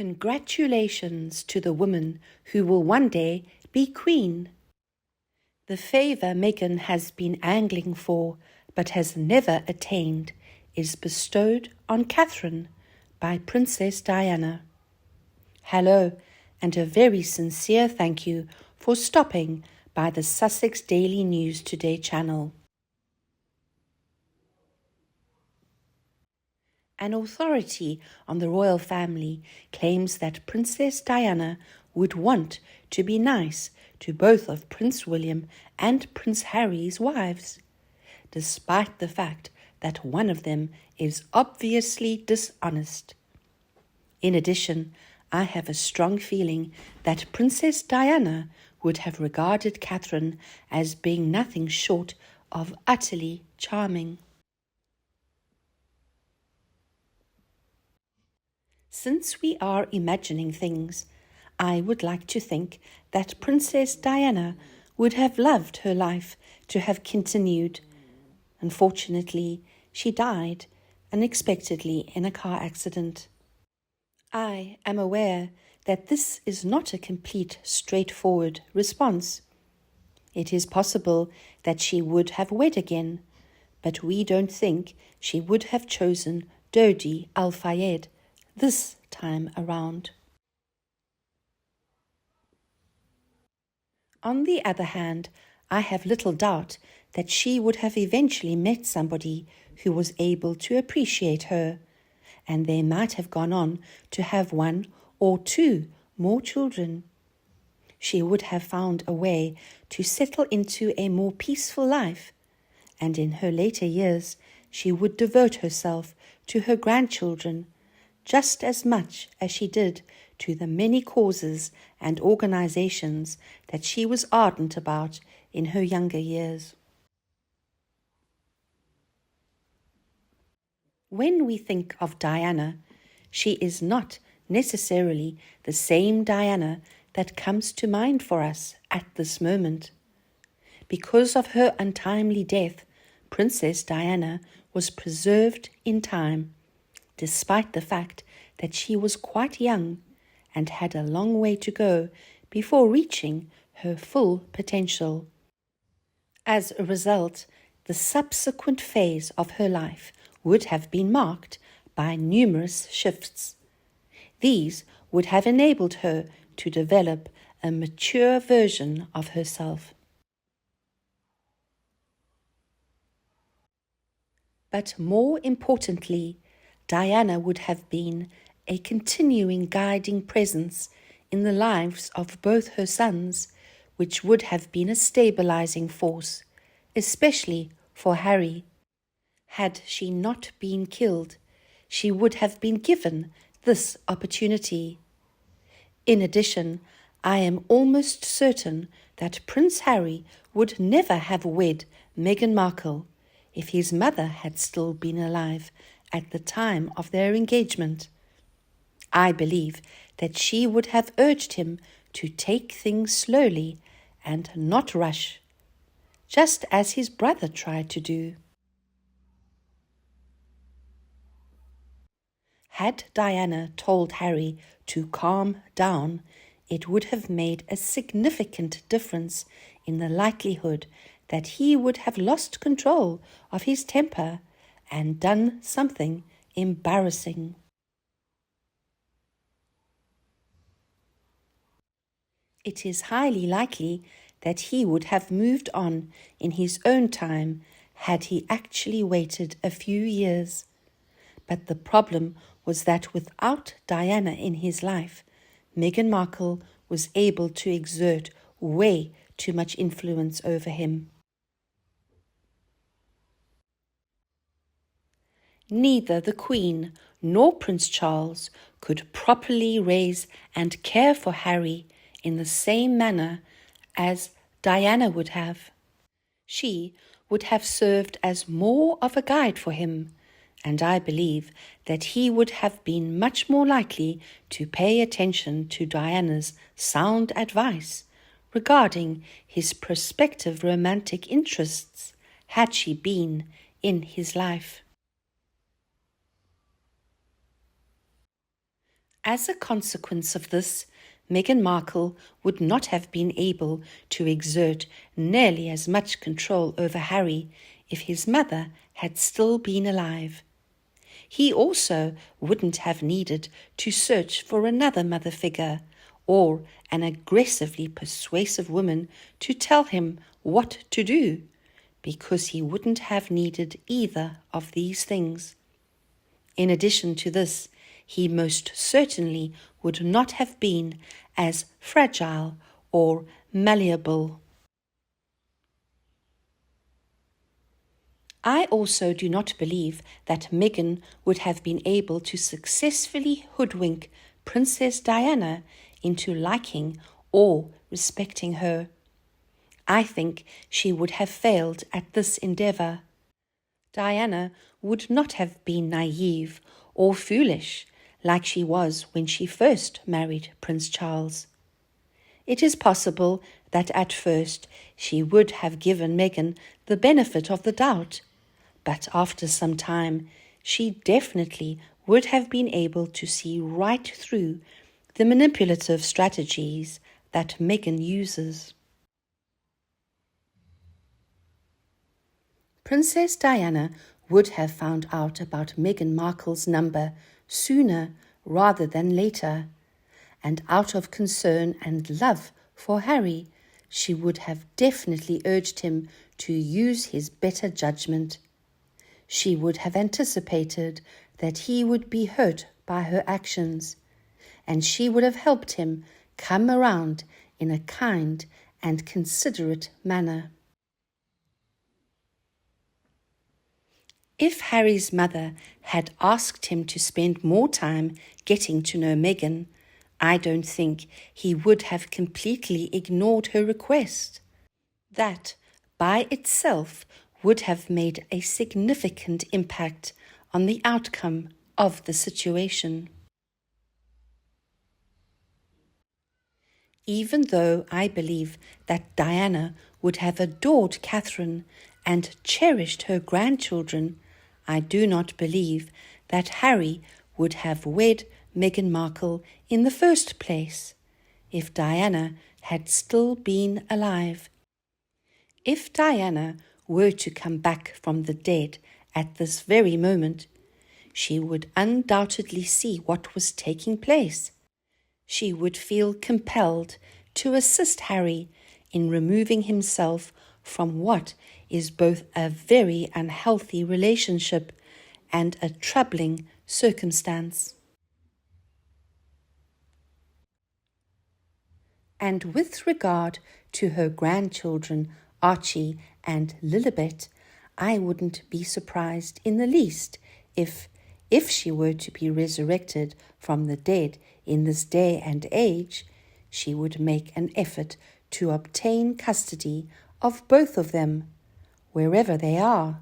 Congratulations to the woman who will one day be queen. The favour Meghan has been angling for, but has never attained, is bestowed on Catherine by Princess Diana. Hello, and a very sincere thank you for stopping by the Sussex Daily News Today channel. An authority on the royal family claims that Princess Diana would want to be nice to both of Prince William and Prince Harry's wives, despite the fact that one of them is obviously dishonest. In addition, I have a strong feeling that Princess Diana would have regarded Catherine as being nothing short of utterly charming. Since we are imagining things, I would like to think that Princess Diana would have loved her life to have continued. Unfortunately, she died unexpectedly in a car accident. I am aware that this is not a complete, straightforward response. It is possible that she would have wed again, but we don't think she would have chosen Dodi Al-Fayed this time around. On the other hand, I have little doubt that she would have eventually met somebody who was able to appreciate her, and they might have gone on to have 1 or 2 more children. She would have found a way to settle into a more peaceful life, and in her later years she would devote herself to her grandchildren just as much as she did to the many causes and organizations that she was ardent about in her younger years. When we think of Diana, she is not necessarily the same Diana that comes to mind for us at this moment. Because of her untimely death, Princess Diana was preserved in time, despite the fact that she was quite young and had a long way to go before reaching her full potential. As a result, the subsequent phase of her life would have been marked by numerous shifts. These would have enabled her to develop a mature version of herself. But more importantly, Diana would have been a continuing guiding presence in the lives of both her sons, which would have been a stabilizing force, especially for Harry. Had she not been killed, she would have been given this opportunity. In addition, I am almost certain that Prince Harry would never have wed Meghan Markle if his mother had still been alive at the time of their engagement. I believe that she would have urged him to take things slowly and not rush, just as his brother tried to do. Had Diana told Harry to calm down, it would have made a significant difference in the likelihood that he would have lost control of his temper and done something embarrassing. It is highly likely that he would have moved on in his own time had he actually waited a few years. But the problem was that without Diana in his life, Meghan Markle was able to exert way too much influence over him. Neither the Queen nor Prince Charles could properly raise and care for Harry in the same manner as Diana would have. She would have served as more of a guide for him, and I believe that he would have been much more likely to pay attention to Diana's sound advice regarding his prospective romantic interests had she been in his life. As a consequence of this, Meghan Markle would not have been able to exert nearly as much control over Harry if his mother had still been alive. He also wouldn't have needed to search for another mother figure or an aggressively persuasive woman to tell him what to do, because he wouldn't have needed either of these things. In addition to this, he most certainly would not have been as fragile or malleable. I also do not believe that Meghan would have been able to successfully hoodwink Princess Diana into liking or respecting her. I think she would have failed at this endeavour. Diana would not have been naive or foolish like she was when she first married Prince Charles. It is possible that at first she would have given Meghan the benefit of the doubt, but after some time she definitely would have been able to see right through the manipulative strategies that Meghan uses. Princess Diana would have found out about Meghan Markle's number sooner rather than later, and out of concern and love for Harry, she would have definitely urged him to use his better judgment. She would have anticipated that he would be hurt by her actions, and she would have helped him come around in a kind and considerate manner. If Harry's mother had asked him to spend more time getting to know Meghan, I don't think he would have completely ignored her request. That, by itself, would have made a significant impact on the outcome of the situation. Even though I believe that Diana would have adored Catherine and cherished her grandchildren, I do not believe that Harry would have wed Meghan Markle in the first place if Diana had still been alive. If Diana were to come back from the dead at this very moment, she would undoubtedly see what was taking place. She would feel compelled to assist Harry in removing himself from what is both a very unhealthy relationship and a troubling circumstance. And with regard to her grandchildren, Archie and Lilibet, I wouldn't be surprised in the least if she were to be resurrected from the dead in this day and age, she would make an effort to obtain custody of both of them, wherever they are.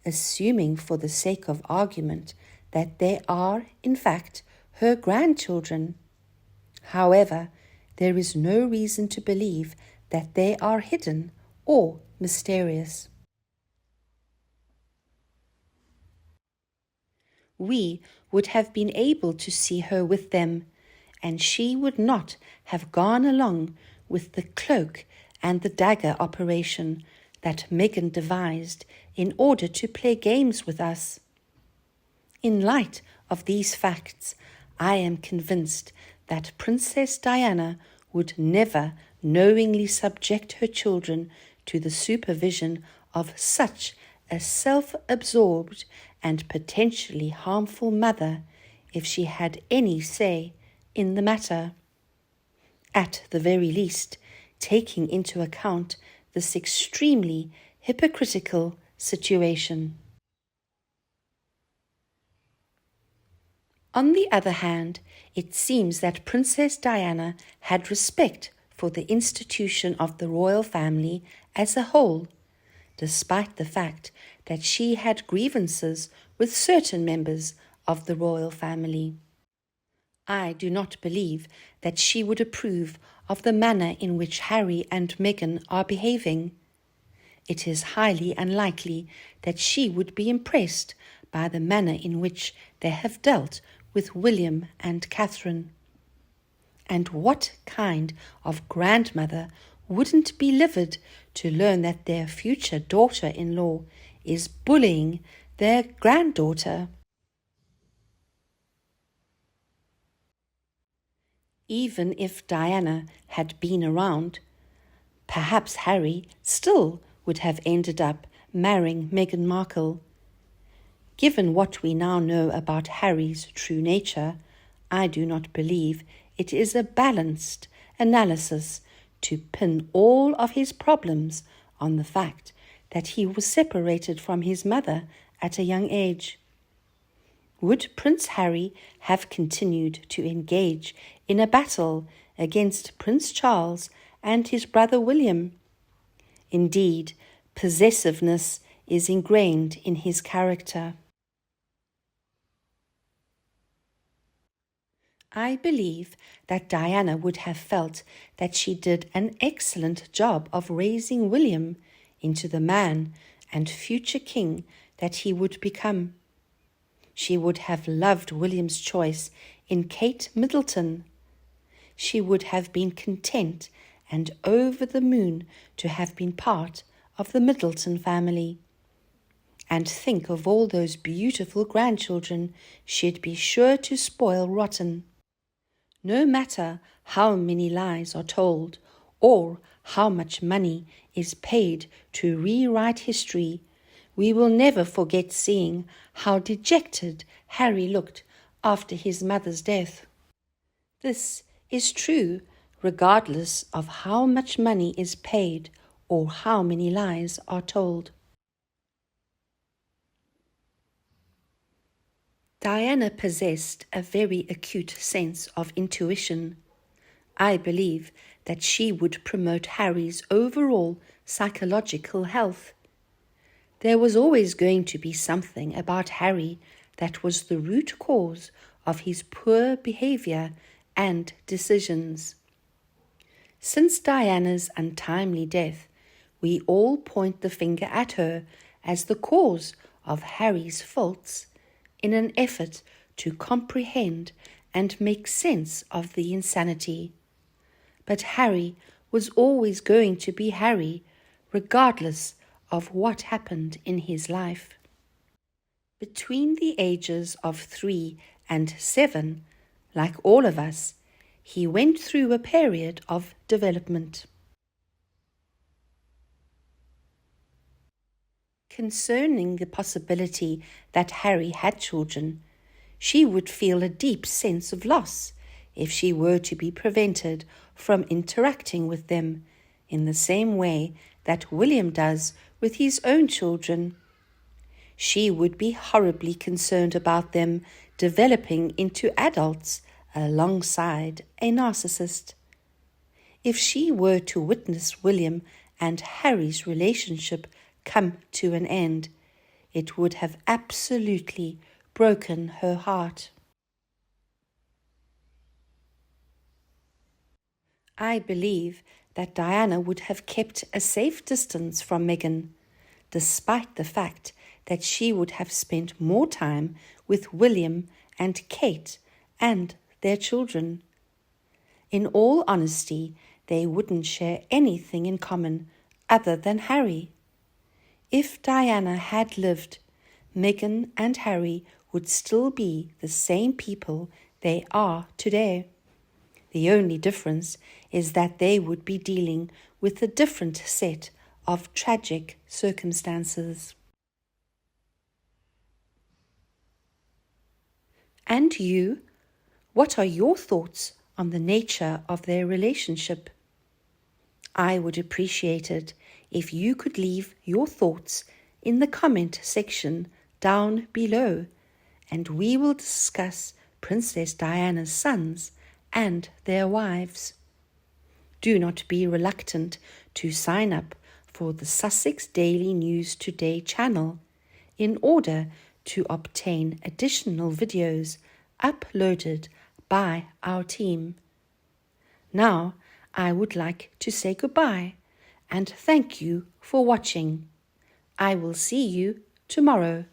Assuming for the sake of argument that they are, in fact, her grandchildren. However, there is no reason to believe that they are hidden or mysterious. We would have been able to see her with them, and she would not have gone along with the cloak and the dagger operation that Meghan devised in order to play games with us. In light of these facts, I am convinced that Princess Diana would never knowingly subject her children to the supervision of such a self-absorbed and potentially harmful mother if she had any say in the matter. At the very least, taking into account this extremely hypocritical situation. On the other hand, it seems that Princess Diana had respect for the institution of the royal family as a whole, despite the fact that she had grievances with certain members of the royal family. I do not believe that she would approve of the manner in which Harry and Meghan are behaving. It is highly unlikely that she would be impressed by the manner in which they have dealt with William and Catherine. And what kind of grandmother wouldn't be livid to learn that their future daughter-in-law is bullying their granddaughter? Even if Diana had been around, perhaps Harry still would have ended up marrying Meghan Markle. Given what we now know about Harry's true nature, I do not believe it is a balanced analysis to pin all of his problems on the fact that he was separated from his mother at a young age. Would Prince Harry have continued to engage in a battle against Prince Charles and his brother William? Indeed, possessiveness is ingrained in his character. I believe that Diana would have felt that she did an excellent job of raising William into the man and future king that he would become. She would have loved William's choice in Kate Middleton. She would have been content and over the moon to have been part of the Middleton family. And think of all those beautiful grandchildren she'd be sure to spoil rotten. No matter how many lies are told or how much money is paid to rewrite history, we will never forget seeing how dejected Harry looked after his mother's death. This is true regardless of how much money is paid or how many lies are told. Diana possessed a very acute sense of intuition. I believe that she would promote Harry's overall psychological health. There was always going to be something about Harry that was the root cause of his poor behavior and decisions. Since Diana's untimely death, we all point the finger at her as the cause of Harry's faults, in an effort to comprehend and make sense of the insanity. But Harry was always going to be Harry, regardless of what happened in his life. Between the ages of 3 and 7, like all of us, he went through a period of development. Concerning the possibility that Harry had children, she would feel a deep sense of loss if she were to be prevented from interacting with them in the same way that William does with his own children. She would be horribly concerned about them developing into adults alongside a narcissist. If she were to witness William and Harry's relationship come to an end, it would have absolutely broken her heart. I believe that Diana would have kept a safe distance from Meghan, despite the fact that she would have spent more time with William and Kate and their children. In all honesty, they wouldn't share anything in common other than Harry. If Diana had lived, Meghan and Harry would still be the same people they are today. The only difference is that they would be dealing with a different set of tragic circumstances. And you, what are your thoughts on the nature of their relationship? I would appreciate it if you could leave your thoughts in the comment section down below, and we will discuss Princess Diana's sons and their wives. Do not be reluctant to sign up for the Sussex Daily News Today channel in order to obtain additional videos uploaded by our team. Now, I would like to say goodbye and thank you for watching. I will see you tomorrow.